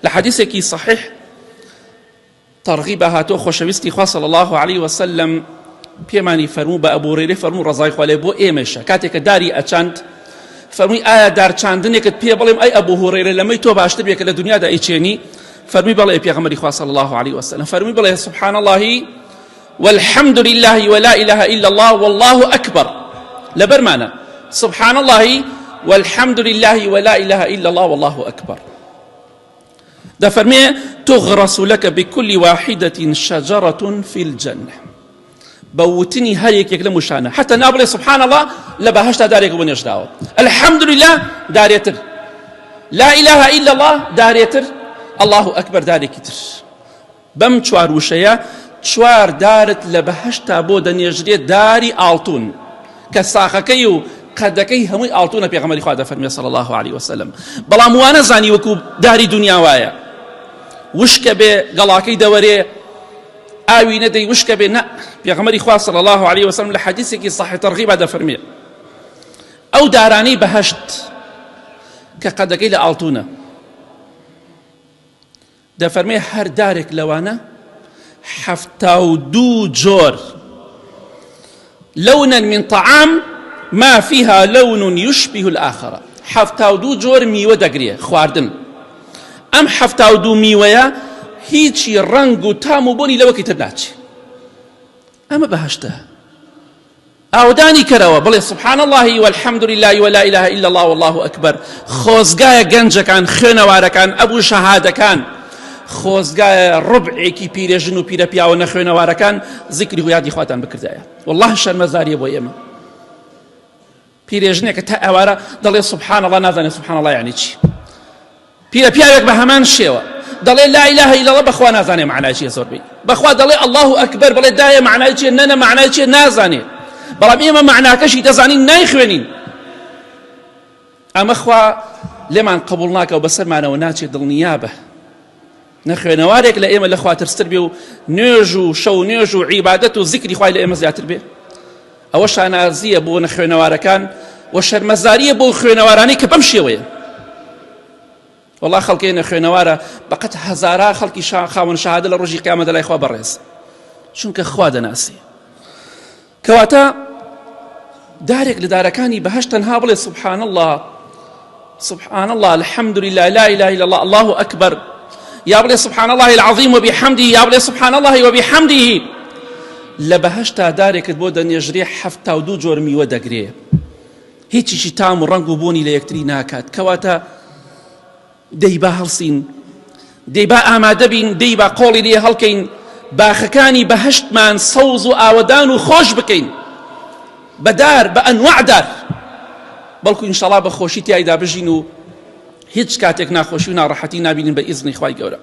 لحديثك صحيح ترغيب هاتو خوشويستي خوا صلى الله عليه وسلم بيماني فرمو بأبو هريرة فرمو رضاي خوالي بو إيمشا كاتك داري أچاند فرمي آية دار چاندنك بيه بلهم أي أبو هريرة لما يتو باشتر بيك لدنيا دا إيچيني فرمي بلي بيغمري خوا صلى الله عليه وسلم فرمي بلي سبحان الله والحمد لله ولا إله إلا الله والله أكبر لبرمانا سبحان الله والحمد لله ولا إله إلا الله والله أكبر ده فرمي تغرس لك بكل واحدة شجرة في الجنة بوتني هريك يكلم شانه حتى نابلي سبحان الله لبهشت داريك ونجداو الحمد لله داريتر لا إله إلا الله داريتر الله أكبر داريكتر بم چوار وشيا چوار دارت لبهشتا بودن يجري داري آلتون كساخكيو قدكي همي آلتون بيغمري خواده فرمي صلى الله عليه وسلم بلا موانا زاني وكو داري دنيا وايا وشك بي قلاكي دوري آوي ندي وشك بي نا بيغمري خواه صلى الله عليه وسلم لحديثك صح ترغيب هذا فرمي أو داراني بهشت كقدكي لآلتونه ده فرمي هر دارك لوانا حفتاو دو جور لونا من طعام ما فيها لون يشبه الآخر حفتاو دو جور ميوة دقريه خواردن أم حفتاو دو ميوة هيتشي رنگو تامو بوني لوكي تبناتش أما بهشتها أوداني كروا بلي سبحان الله والحمد لله ولا إله إلا الله والله أكبر خوزقايا گنج كان خينوار كان أبو شهادة كان خوزقايا ربعيكي بيرجنو بيرا بياو نخينوار كان ذكري هو يادي خواتان بكردايا والله شرمزاري بو يما بيرجنك تا أوارا دلي سبحان الله نازاني سبحان الله يعني چي بيرا بياوك بهمان شيوا دلي لا إله إلا الله بخوا نازاني معناه چي زور بي بخوا دلي الله أكبر بلي دايا معناه چي نانا معناه چي نازاني بەڵام ئێمە معناکەشی دەزانین نایخوێنین ئەمە خوا لێمان قبوڵ ناکە و بەسەرمانەوە ناچێت دڵنیابە نەخوێنەوارێک لە ئێمە لە خوا ترستر بێ و نوێژ و شەو نوێژ و عیبادەت و ذیکری خوای لە ئێمە زیاتر بێ ئەوە شانازیە بۆ نەخوێنەوارەکان و شەرمەزاریە بۆ خوێنەوارانەی کە بەم شێوەیە وەڵڵا خەڵکێ نەخوێنەوارە بەقەت هەزاران خەڵکی خاوەن شەهادە لە ڕۆژی قیامەتە لای خوا بەڕێز چونکە خوا دەناسی كواتا دارك لداركاني بهشت تنها بلي سبحان الله سبحان الله الحمد لله لا إله إلا الله الله أكبر يا بلي سبحان الله العظيم وبحمده يا بلي سبحان الله وبحمده لبهشتا دارك بودن يجري حفتا ودو جورمي ودقري هيتشي شي تام ورنقو بوني ليكتري ناكات كواتا ديبا هلسين ديبا آمادبين ديبا قولي لي هلكين باخەکانی بەهشتمان سەوز و ئاوەدان و خۆش بکەین بەدار بە ئەنواع دار بەڵکو ئینشەڵا بە خۆشی تیایدا بژین و هیچ کاتێک ناخۆشی و ناڕەحەتی نابینین بە ئیزنی خوای گەورە